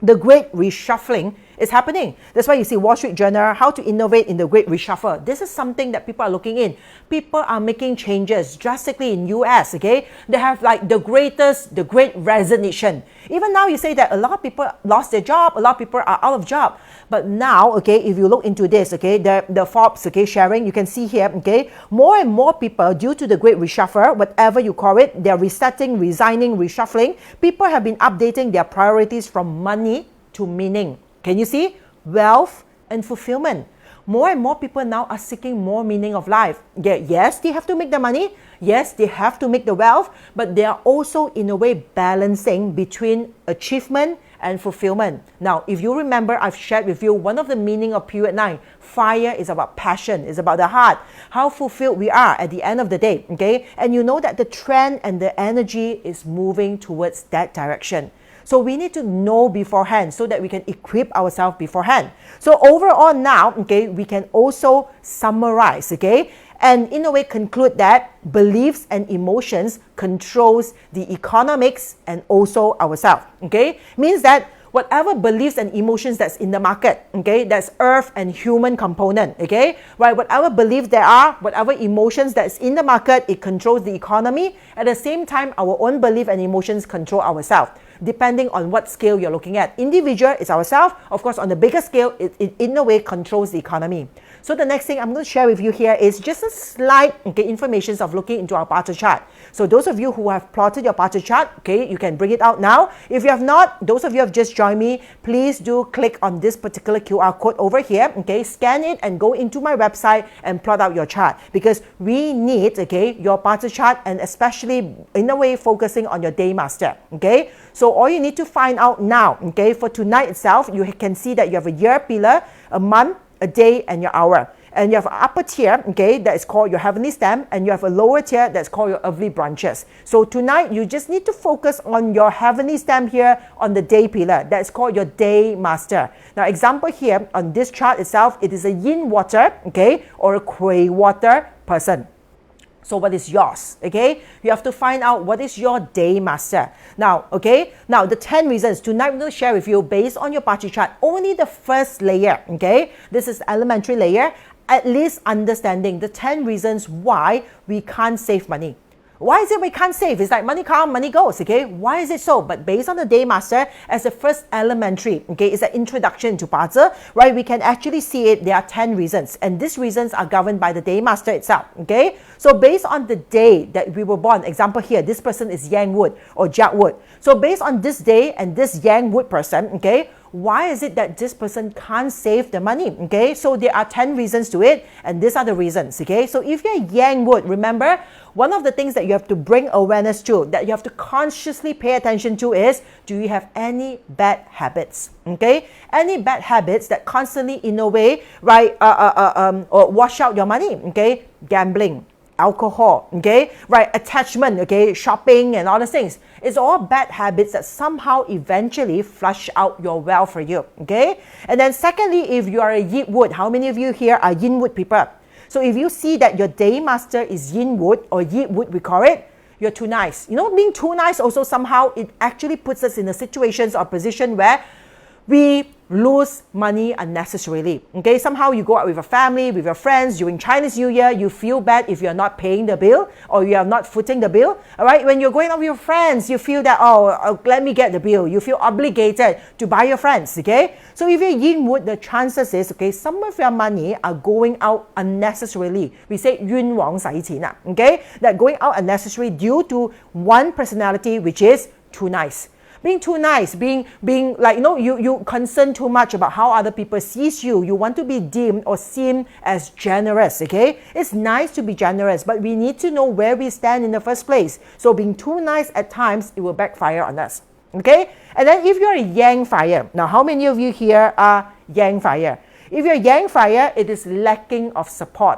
the great reshuffling is happening. That's why you see Wall Street Journal, how to innovate in the great reshuffle. This is something that people are looking in. People are making changes drastically in US, okay? They have like the great resignation. Even now you say that a lot of people lost their job, a lot of people are out of job. But now, okay, if you look into this, okay, the Forbes, okay, sharing, you can see here, okay, more and more people, due to the great reshuffle, whatever you call it, they're resetting, resigning, reshuffling, people have been updating their priorities from money to meaning. Can you see? Wealth and fulfillment. More and more people now are seeking more meaning of life. Yeah, yes, they have to make the money. Yes, they have to make the wealth. But they are also, in a way, balancing between achievement and fulfillment. Now, if you remember, I've shared with you one of the meaning of period 9. Fire is about passion. It's about the heart. How fulfilled we are at the end of the day. Okay? And you know that the trend and the energy is moving towards that direction. So we need to know beforehand so that we can equip ourselves beforehand. So overall now, okay, we can also summarize, okay, and in a way conclude that beliefs and emotions controls the economics and also ourselves, okay? Means that whatever beliefs and emotions that's in the market, okay, that's earth and human component, okay, right, whatever beliefs there are, whatever emotions that's in the market, it controls the economy. At the same time, our own belief and emotions control ourselves, depending on what scale you're looking at. Individual is ourselves. Of course, on the bigger scale, it in a way controls the economy. So the next thing I'm going to share with you here is just a slight information of looking into our party chart. So those of you who have plotted your party chart, okay, you can bring it out now. If you have not, those of you who have just joined me, please do click on this particular QR code over here, okay, scan it and go into my website and plot out your chart, because we need, okay, your party chart, and especially in a way focusing on your day master, okay. So all you need to find out now, okay, for tonight itself, you can see that you have a year pillar, a month, a day, and your hour. And you have an upper tier, okay, that is called your heavenly stem, and you have a lower tier that's called your earthly branches. So tonight, you just need to focus on your heavenly stem here on the day pillar. That's called your day master. Now, example here on this chart itself, it is a yin water, okay, or a kuei water person. So what is yours, okay? You have to find out what is your day master. Now, okay, now the 10 reasons. Tonight I'm going to share with you based on your party chart, only the first layer, okay? This is elementary layer, at least understanding the 10 reasons why we can't save money. Why is it we can't save? It's like money comes, money goes, okay? Why is it so? But based on the day master, as the first elementary, okay, it's an introduction to Pazi, right? We can actually see it. There are 10 reasons, and these reasons are governed by the day master itself, okay? So based on the day that we were born, example here, this person is Yang Wood or Jack Wood. So based on this day and this Yang Wood person, okay, why is it that this person can't save the money, okay? So there are 10 reasons to it, and these are the reasons, okay? So if you're Yang Wood, remember, one of the things that you have to bring awareness to, that you have to consciously pay attention to is, do you have any bad habits, okay? Any bad habits that constantly, in a way, right, or wash out your money, okay? Gambling, alcohol, okay, right, attachment, okay, shopping and all those things. It's all bad habits that somehow eventually flush out your wealth for you, okay? And then secondly, if you are a yin wood, how many of you here are yin wood people? So if you see that your day master is yin wood or yin wood, we call it, you're too nice. You know, being too nice also somehow, it actually puts us in a situations or position where we lose money unnecessarily, okay? Somehow you go out with your family, with your friends during Chinese New Year, you feel bad if you're not paying the bill or you are not footing the bill, all right? When you're going out with your friends, you feel that, oh, let me get the bill. You feel obligated to buy your friends, okay? So if you're yin wood, the chances is, okay, some of your money are going out unnecessarily. We say 冤枉使錢, okay? That going out unnecessarily due to one personality, which is too nice. Being too nice, being like, you know, you concern too much about how other people sees you. You want to be deemed or seen as generous, okay? It's nice to be generous, but we need to know where we stand in the first place. So being too nice at times, it will backfire on us, okay? And then if you're a yang fire, now how many of you here are yang fire? If you're yang fire, it is lacking of support.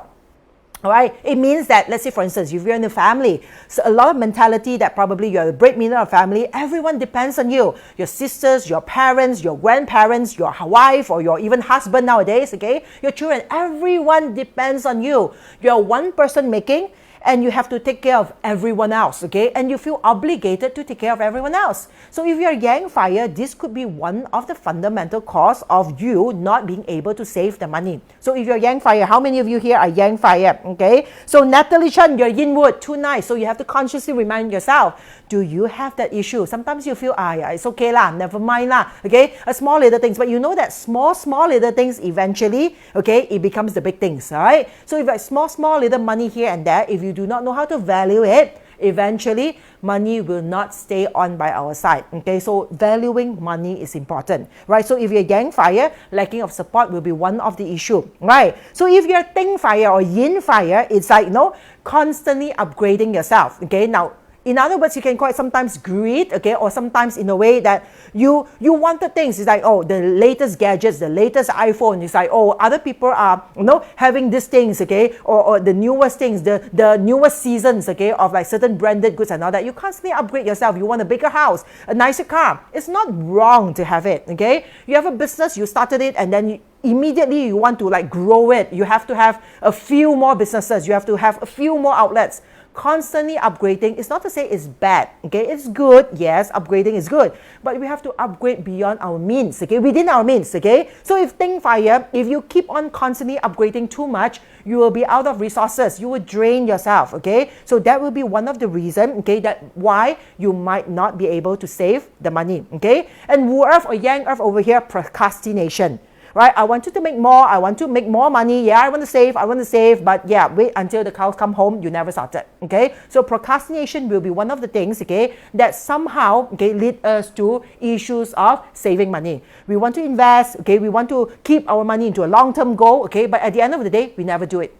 All right, it means that, let's say for instance, if you're in a family, so a lot of mentality that probably you're the breadwinner of family, everyone depends on you. Your sisters, your parents, your grandparents, your wife, or your even husband nowadays, okay? Your children, everyone depends on you. You're one person making, and you have to take care of everyone else, okay? And you feel obligated to take care of everyone else. So if you're yang fire, this could be one of the fundamental cause of you not being able to save the money. So if you're yang fire, how many of you here are yang fire, okay? So Natalie Chen, you're yin wood, too nice. So you have to consciously remind yourself, do you have that issue? Sometimes you feel, yeah, it's okay lah, never mind lah, okay? A small little things, but you know that small little things eventually, okay, it becomes the big things, all right? So if like small little money here and there, if you do not know how to value it, eventually money will not stay on by our side, okay? So valuing money is important, right? So if you're yang fire, lacking of support will be one of the issue, right? So if you're ting fire or yin fire, it's like, you know, constantly upgrading yourself, okay? Now, in other words, you can call it sometimes greed, okay, or sometimes in a way that you wanted things. It's like, oh, the latest gadgets, the latest iPhone. It's like, oh, other people are, you know, having these things, okay, or the newest things, the newest seasons, okay, of like certain branded goods and all that. You constantly upgrade yourself. You want a bigger house, a nicer car. It's not wrong to have it, okay? You have a business, you started it, and then immediately you want to like grow it. You have to have a few more businesses. You have to have a few more outlets. constantly upgrading is not to say it's bad, okay? It's good, yes, upgrading is good, but we have to upgrade beyond our means, okay? Within our means, okay? So if think fire, if you keep on constantly upgrading too much, you will be out of resources, you will drain yourself, okay? So that will be one of the reasons, okay, that why you might not be able to save the money, okay? And Wu Earth or Yang Earth over here, procrastination. Right, I wanted to make more, I want to make more money, yeah, I want to save, but yeah, wait until the cows come home, you never started, okay? So procrastination will be one of the things, okay, that somehow, okay, lead us to issues of saving money. We want to invest, okay, we want to keep our money into a long-term goal, okay, but at the end of the day, we never do it.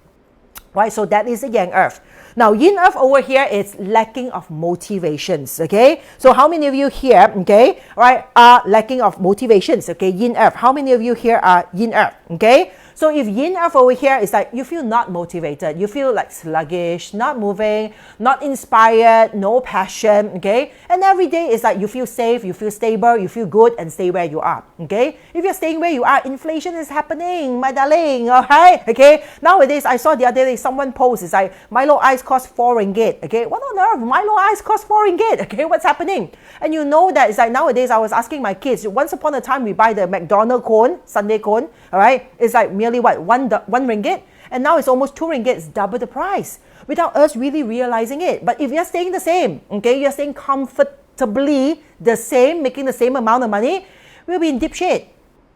Right, so that is the Yang Earth. Now, Yin Earth over here is lacking of motivations, okay? So how many of you here, okay, right, are lacking of motivations, okay, Yin Earth? How many of you here are Yin Earth, okay? So if Yin Earth over here is like you feel not motivated, you feel like sluggish, not moving, not inspired, no passion, okay? And every day is like you feel safe, you feel stable, you feel good and stay where you are, okay? If you're staying where you are, inflation is happening, my darling, alright? Okay? Nowadays, I saw the other day someone post, it's like Milo ice costs 4 ringgit, okay? What on earth? Milo ice costs 4 ringgit, okay? What's happening? And you know that it's like nowadays I was asking my kids, once upon a time we buy the McDonald's cone, Sunday cone, alright? It's like merely what, one ringgit? And now it's almost 2 ringgit, it's double the price without us really realizing it. But if you're staying the same, okay, you're staying comfortably the same, making the same amount of money, we'll be in deep shit.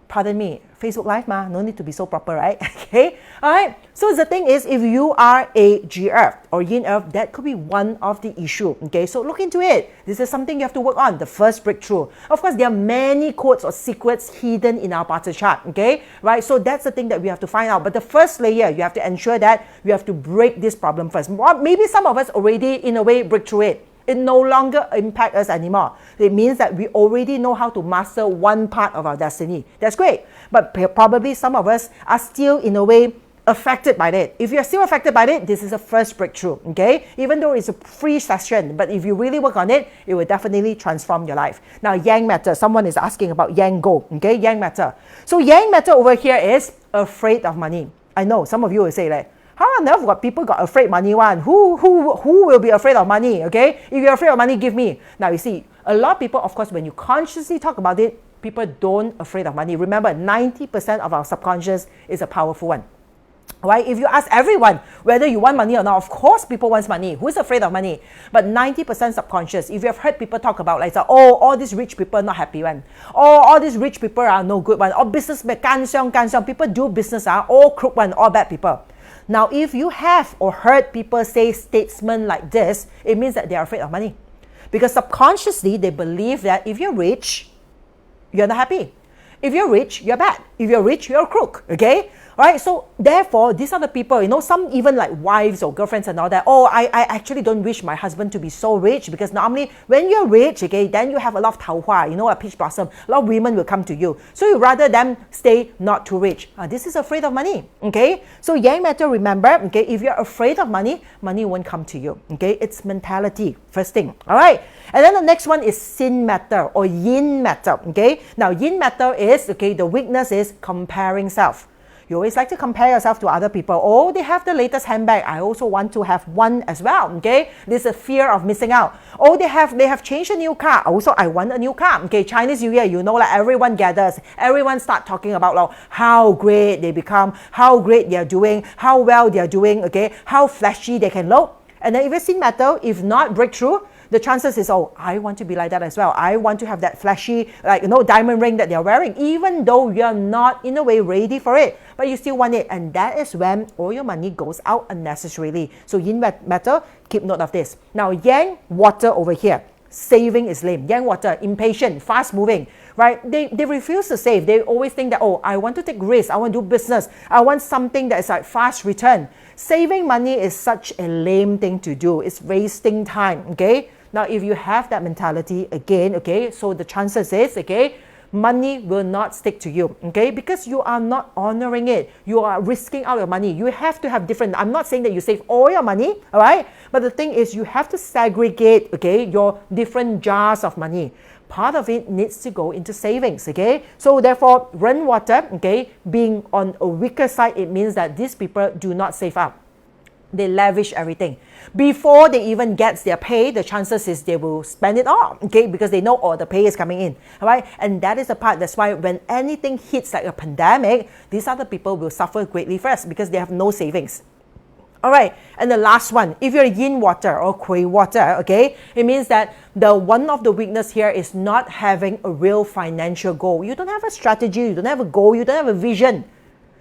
Pardon me, Facebook Live ma, no need to be so proper, right? Okay, all right. So the thing is, if you are a G Earth or Yin Earth, that could be one of the issue. Okay, so look into it. This is something you have to work on. The first breakthrough. Of course, there are many codes or secrets hidden in our Bata chart. Okay, right. So that's the thing that we have to find out. But the first layer, you have to ensure that you have to break this problem first. Maybe some of us already, in a way, break through it. It no longer impacts us anymore. It means that we already know how to master one part of our destiny. That's great. But probably some of us are still, in a way, affected by it. If you're still affected by it, this is a first breakthrough, okay? Even though it's a free session, but if you really work on it, it will definitely transform your life. Now, Yang matter. Someone is asking about Yang Go, okay? Yang matter. So Yang matter over here is afraid of money. I know some of you will say like, how on earth got people got afraid money one? Who will be afraid of money, okay? If you're afraid of money, give me. Now, you see, a lot of people, of course, when you consciously talk about it, people don't afraid of money. Remember, 90% of our subconscious is a powerful one. Right? If you ask everyone whether you want money or not, of course people want money. Who's afraid of money? But 90% subconscious. If you have heard people talk about like, oh, all these rich people are not happy one. Oh, all these rich people are no good one. Or business, people do business are all crook one, all bad people. Now, if you have or heard people say statements like this, it means that they are afraid of money. Because subconsciously, they believe that if you're rich, you're not happy. If you're rich, you're bad. If you're rich, you're a crook, okay? Right? So therefore, these are the people, you know, some even like wives or girlfriends and all that. Oh, I actually don't wish my husband to be so rich, because normally when you're rich, okay, then you have a lot of tau hua, you know, a peach blossom. A lot of women will come to you. So you rather them stay not too rich. This is afraid of money, okay? So Yang matter, remember, okay, if you're afraid of money, money won't come to you, okay? It's mentality, first thing, all right? And then the next one is Sin matter or Yin matter, okay? Now, Yin matter is, okay, the weakness is comparing self. You always like to compare yourself to other people. Oh, they have the latest handbag. I also want to have one as well. Okay, this is a fear of missing out. Oh, they have changed a new car. Also, I want a new car. Okay, Chinese New Year, you know, like everyone gathers. Everyone start talking about like how great they become, how great they are doing, how well they are doing. Okay, how flashy they can look. And then if it's in matter, if not breakthrough, the chances is, oh, I want to be like that as well. I want to have that flashy, like, you know, diamond ring that they're wearing, even though you're not, in a way, ready for it. But you still want it. And that is when all your money goes out unnecessarily. So Yin matter, keep note of this. Now, Yang water over here. Saving is lame. Yang water, impatient, fast moving, right? They refuse to save. They always think that, oh, I want to take risks. I want to do business. I want something that is like fast return. Saving money is such a lame thing to do. It's wasting time, okay? Now, if you have that mentality again, okay, so the chances is, okay, money will not stick to you, okay, because you are not honoring it. You are risking out your money. You have to have different, I'm not saying that you save all your money, all right, but the thing is you have to segregate, okay, your different jars of money. Part of it needs to go into savings, okay? So therefore, rainwater, okay, being on a weaker side, it means that these people do not save up. They lavish everything. Before they even get their pay, the chances is they will spend it all, okay, because they know, the pay is coming in, all right? And that is the part, that's why when anything hits like a pandemic, these other people will suffer greatly first because they have no savings. All right, and the last one, if you're yin water or kui water, okay, it means that one of the weakness here is not having a real financial goal. You don't have a strategy, you don't have a goal, you don't have a vision.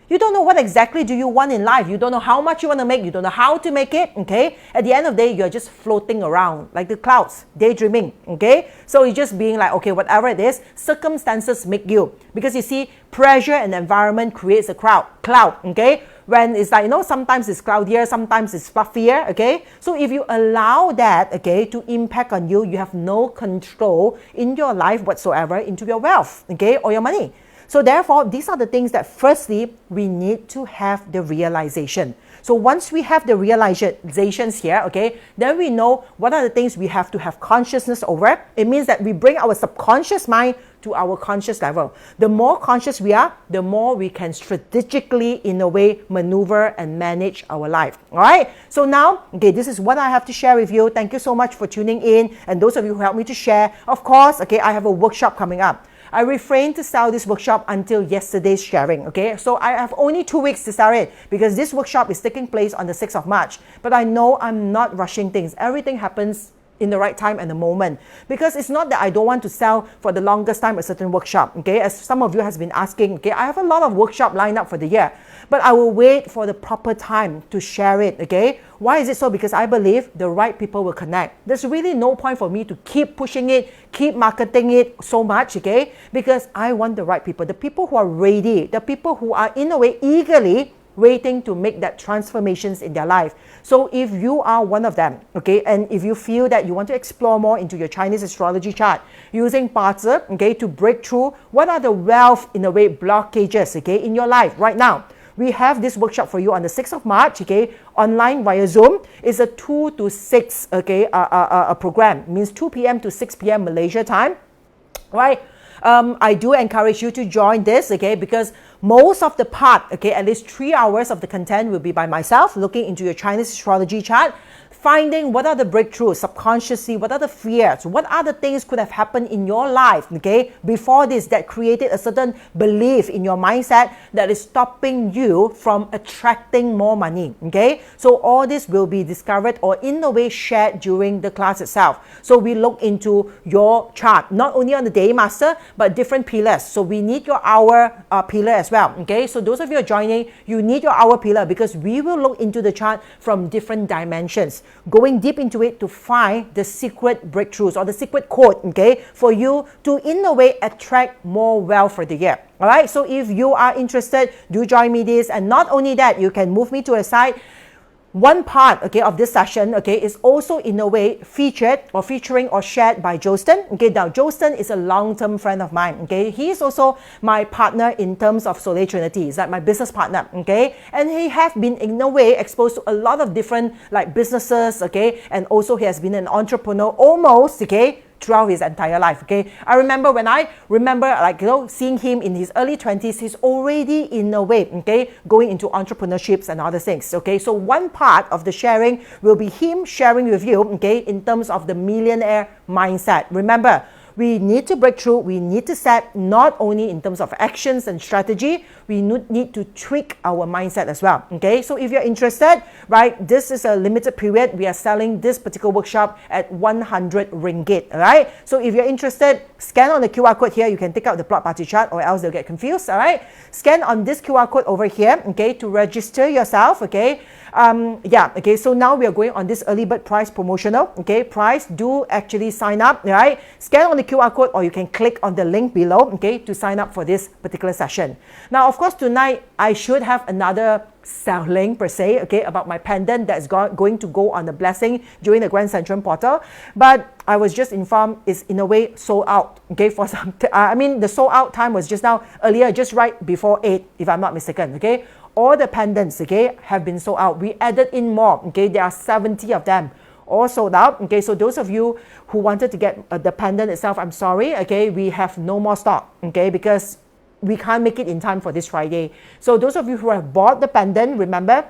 You don't know what exactly do you want in life. You don't know how much you want to make. You don't know how to make it, okay? At the end of the day, you're just floating around like the clouds, daydreaming, okay? So you're just being like, okay, whatever it is, circumstances make you. Because you see, pressure and environment creates a cloud, okay? When it's like, sometimes it's cloudier, sometimes it's fluffier, okay? So if you allow that, okay, to impact on you, you have no control in your life whatsoever into your wealth, okay, or your money. So therefore, these are the things that firstly, we need to have the realization. So once we have the realizations here, okay, then we know what are the things we have to have consciousness over. It means that we bring our subconscious mind to our conscious level. The more conscious we are, the more we can strategically, in a way, maneuver and manage our life. All right? So now, okay, this is what I have to share with you. Thank you so much for tuning in. And those of you who helped me to share, of course, okay, I have a workshop coming up. I refrained to sell this workshop until yesterday's sharing, okay? So I have only 2 weeks to sell it because this workshop is taking place on the 6th of March. But I know I'm not rushing things. Everything happens in the right time and the moment. Because it's not that I don't want to sell for the longest time a certain workshop, okay? As some of you has been asking, okay, I have a lot of workshop lined up for the year, but I will wait for the proper time to share it, okay? Why is it so? Because I believe the right people will connect. There's really no point for me to keep pushing it, keep marketing it so much, okay? Because I want the right people, the people who are ready, the people who are in a way eagerly waiting to make that transformations in their life. So if you are one of them, okay, and if you feel that you want to explore more into your Chinese astrology chart using parts, okay, to break through what are the wealth, in a way, blockages, okay, in your life right now, we have this workshop for you on the 6th of March, okay, online via Zoom. It's a 2 to 6, okay, a program. It means 2 p.m. to 6 p.m. Malaysia time, right? I do encourage you to join this, okay, because most of the part, okay, at least 3 hours of the content will be by myself, looking into your Chinese astrology chart, finding what are the breakthroughs subconsciously, what are the fears, what are the things could have happened in your life, okay, before this that created a certain belief in your mindset that is stopping you from attracting more money, okay? So all this will be discovered or in a way shared during the class itself. So we look into your chart, not only on the day master, but different pillars. So we need your hour pillar as well, okay? So those of you who are joining, you need your hour pillar because we will look into the chart from different dimensions, going deep into it to find the secret breakthroughs or the secret code, okay, for you to, in a way, attract more wealth for the year. All right, so if you are interested, do join me this. And not only that, you can move me to a side. One part, okay, of this session, okay, is also in a way featuring or shared by Joston. Okay, now Joston is a long-term friend of mine. Okay, he is also my partner in terms of Soleil Trinity. He's like my business partner. Okay, and he has been in a way exposed to a lot of different like businesses. Okay, and also he has been an entrepreneur almost. Okay, throughout his entire life, okay? I remember like, you know, seeing him in his early 20s, he's already in a way, okay, going into entrepreneurships and other things, okay? So one part of the sharing will be him sharing with you, okay, in terms of the millionaire mindset. Remember, we need to break through, we need to set not only in terms of actions and strategy, we need to tweak our mindset as well, okay? So if you're interested, right, this is a limited period. We are selling this particular workshop at 100 ringgit, all right? So if you're interested, scan on the QR code here. You can take out the plot party chart or else they'll get confused, all right? Scan on this QR code over here, okay, to register yourself, okay? Okay, so now we are going on this early bird price promotional, okay, price. Do actually sign up, right? Scan on the QR code or you can click on the link below, okay, to sign up for this particular session. Now, of course, tonight I should have another selling per se, okay, about my pendant that's going to go on the blessing during the Grand Central portal, but I was just informed it's in a way sold out, okay, for some the sold out time was just now earlier, just right before 8, if I'm not mistaken, okay. All the pendants, okay, have been sold out. We added in more, okay, there are 70 of them, all sold out, okay. So those of you who wanted to get the pendant itself, I'm sorry, okay, we have no more stock, okay, because we can't make it in time for this Friday. So those of you who have bought the pendant, remember,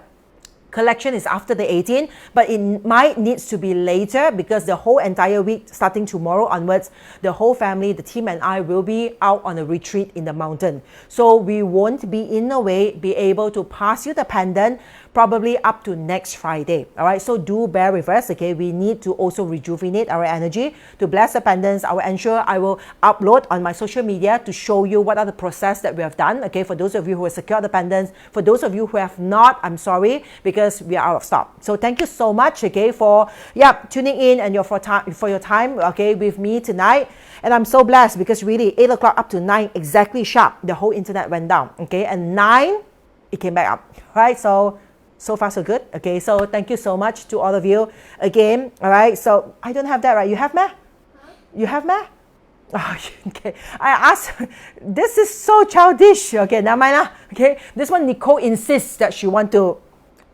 Collection is after the 18th, but it might needs to be later because the whole entire week, starting tomorrow onwards, the whole family, the team and I will be out on a retreat in the mountain. So we won't be, in a way, be able to pass you the pendant probably up to next Friday. All right, so do bear with us, okay? We need to also rejuvenate our energy to bless the pendants. I will ensure I will upload on my social media to show you what are the process that we have done, okay? For those of you who have secured the pendants, for those of you who have not, I'm sorry, because we are out of stock. So thank you so much, okay, for tuning in and for your time, okay, with me tonight. And I'm so blessed because really 8 o'clock up to 9 exactly sharp, the whole internet went down, okay? And 9, it came back up, right? So far so good, okay? So thank you so much to all of you again, all right? So I don't have that, right? You have me? You have me? Oh, okay. I asked, this is so childish. Okay, never mind. Okay, this one Nicole insists that she want to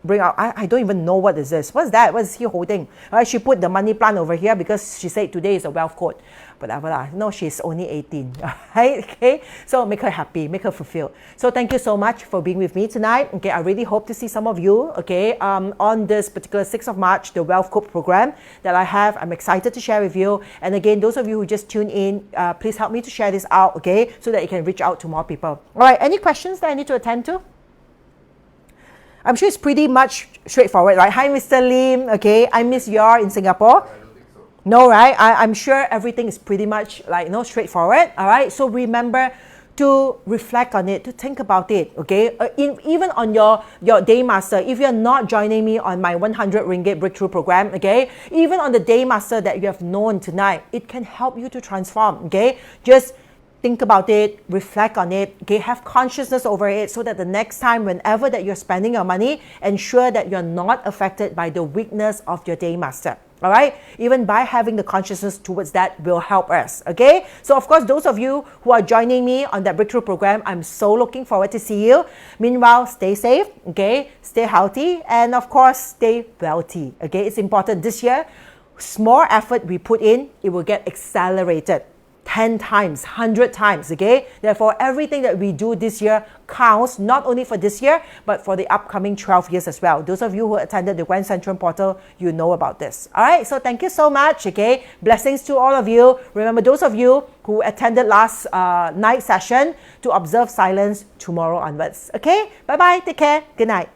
bring out. I don't even know what is this. What's that? What is he holding? Right, she put the money plant over here because she said today is a wealth code. Whatever lah. No, she's only 18. Right? Okay. So make her happy, make her fulfilled. So thank you so much for being with me tonight. Okay, I really hope to see some of you. Okay, on this particular 6th of March, the wealth code program that I have. I'm excited to share with you. And again, those of you who just tuned in, please help me to share this out. Okay, so that it can reach out to more people. All right. Any questions that I need to attend to? I'm sure it's pretty much straightforward, right? Hi, Mr. Lim. Okay, I miss you in Singapore. No, right? I'm sure everything is pretty much like, straightforward. All right. So remember to reflect on it, to think about it. Okay. Even on your day master, if you're not joining me on my 100 ringgit breakthrough program, okay, even on the day master that you have known tonight, it can help you to transform. Okay. Just think about it, reflect on it, okay, have consciousness over it so that the next time, whenever that you're spending your money, ensure that you're not affected by the weakness of your day master. All right, even by having the consciousness towards that will help us. Okay, so of course, those of you who are joining me on that breakthrough program, I'm so looking forward to see you. Meanwhile, stay safe, okay, stay healthy, and of course, stay wealthy. Okay, it's important this year. Small effort we put in, it will get accelerated 10 times, 100 times, okay? Therefore, everything that we do this year counts, not only for this year, but for the upcoming 12 years as well. Those of you who attended the Grand Central Portal, you know about this. All right, so thank you so much, okay? Blessings to all of you. Remember, those of you who attended last night session, to observe silence tomorrow onwards, okay? Bye-bye, take care, good night.